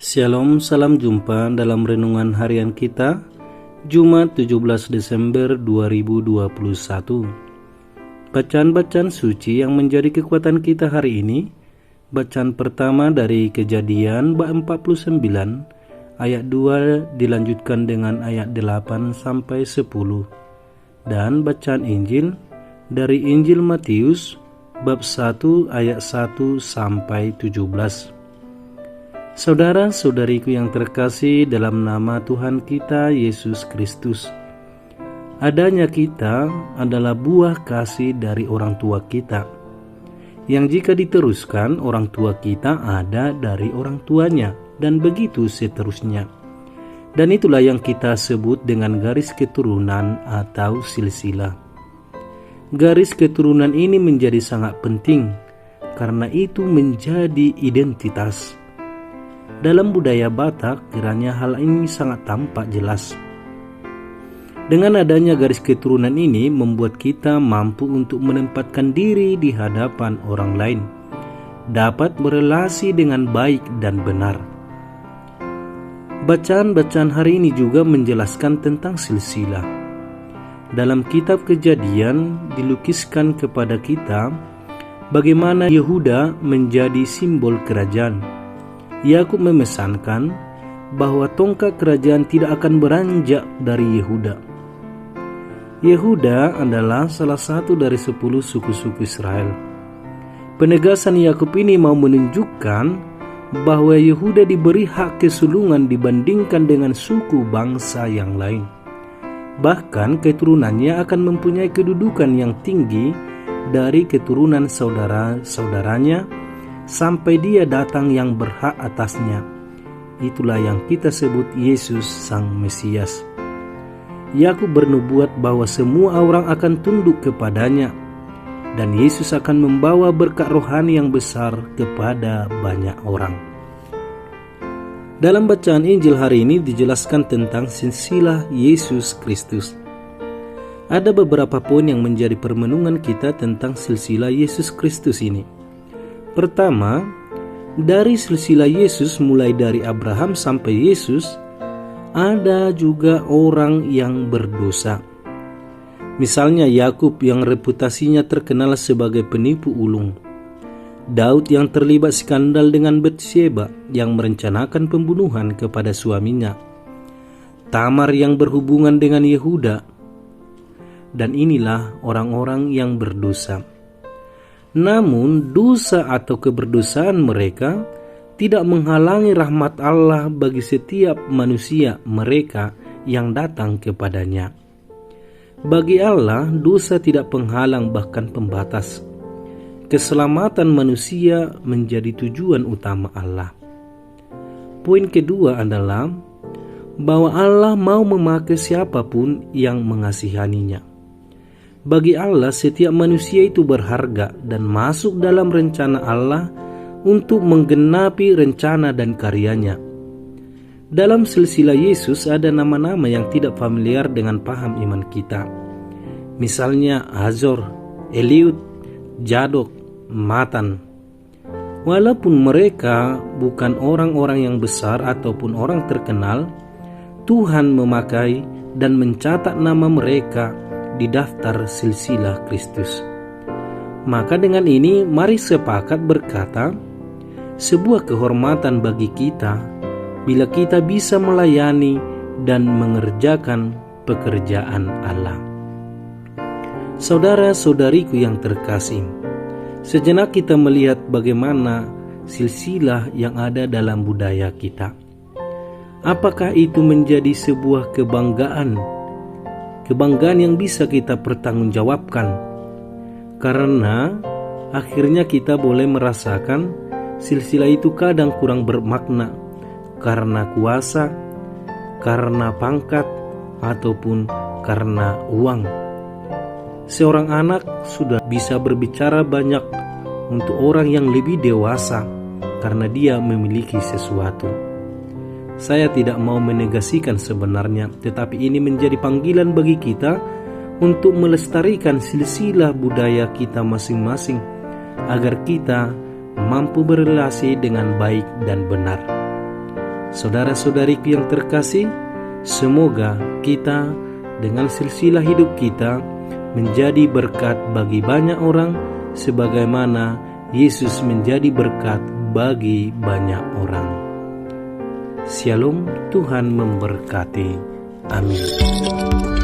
Shalom, salam jumpa dalam renungan harian kita Jumat 17 Desember 2021. Bacaan-bacaan suci yang menjadi kekuatan kita hari ini. Bacaan pertama dari Kejadian bab 49 ayat 2 dilanjutkan dengan ayat 8 sampai 10. Dan bacaan Injil dari Injil Matius bab 1 ayat 1 sampai 17. Saudara-saudariku yang terkasih dalam nama Tuhan kita Yesus Kristus, adanya kita adalah buah kasih dari orang tua kita, yang jika diteruskan orang tua kita ada dari orang tuanya, dan begitu seterusnya. Dan itulah yang kita sebut dengan garis keturunan atau silsilah. Garis keturunan ini menjadi sangat penting, karena itu menjadi identitas. Dalam budaya Batak, kiranya hal ini sangat tampak jelas. Dengan adanya garis keturunan ini membuat kita mampu untuk menempatkan diri di hadapan orang lain, dapat berelasi dengan baik dan benar. Bacaan-bacaan hari ini juga menjelaskan tentang silsilah. Dalam kitab Kejadian dilukiskan kepada kita bagaimana Yehuda menjadi simbol kerajaan. Yakub memesankan bahwa tongkat kerajaan tidak akan beranjak dari Yehuda. Yehuda adalah salah satu dari 10 suku-suku Israel. Penegasan Yakub ini mau menunjukkan bahwa Yehuda diberi hak kesulungan dibandingkan dengan suku bangsa yang lain. Bahkan keturunannya akan mempunyai kedudukan yang tinggi dari keturunan saudara-saudaranya sampai dia datang yang berhak atasnya. Itulah yang kita sebut Yesus Sang Mesias. Yakub bernubuat bahwa semua orang akan tunduk kepadanya, dan Yesus akan membawa berkat rohani yang besar kepada banyak orang. Dalam bacaan Injil hari ini dijelaskan tentang silsilah Yesus Kristus. Ada beberapa poin yang menjadi permenungan kita tentang silsilah Yesus Kristus ini. Pertama, dari silsilah Yesus mulai dari Abraham sampai Yesus, ada juga orang yang berdosa. Misalnya Yakub yang reputasinya terkenal sebagai penipu ulung, Daud yang terlibat skandal dengan Batsyeba yang merencanakan pembunuhan kepada suaminya, Tamar yang berhubungan dengan Yehuda. Dan inilah orang-orang yang berdosa. Namun dosa atau keberdosaan mereka tidak menghalangi rahmat Allah bagi setiap manusia mereka yang datang kepadanya. Bagi Allah, dosa tidak penghalang bahkan pembatas. Keselamatan manusia menjadi tujuan utama Allah. Poin kedua adalah bahwa Allah mau memakai siapapun yang mengasihaninya. Bagi Allah, setiap manusia itu berharga dan masuk dalam rencana Allah untuk menggenapi rencana dan karyanya. Dalam silsilah Yesus ada nama-nama yang tidak familiar dengan paham iman kita. Misalnya Azor, Eliud, Zadok, Matan. Walaupun mereka bukan orang-orang yang besar ataupun orang terkenal, Tuhan memakai dan mencatat nama mereka di daftar silsilah Kristus. Maka dengan ini mari sepakat berkata, sebuah kehormatan bagi kita bila kita bisa melayani dan mengerjakan pekerjaan Allah. Saudara-saudariku yang terkasih, sejenak kita melihat bagaimana silsilah yang ada dalam budaya kita. Apakah itu menjadi sebuah kebanggaan yang bisa kita pertanggungjawabkan, karena akhirnya kita boleh merasakan silsilah itu kadang kurang bermakna karena kuasa, karena pangkat, ataupun karena uang. Seorang anak sudah bisa berbicara banyak untuk orang yang lebih dewasa karena dia memiliki sesuatu. Saya tidak mau menegasikan sebenarnya, tetapi ini menjadi panggilan bagi kita untuk melestarikan silsilah budaya kita masing-masing, agar kita mampu berrelasi dengan baik dan benar. Saudara-saudariku yang terkasih, semoga kita dengan silsilah hidup kita menjadi berkat bagi banyak orang, sebagaimana Yesus menjadi berkat bagi banyak orang. Shalom, Tuhan memberkati. Amin.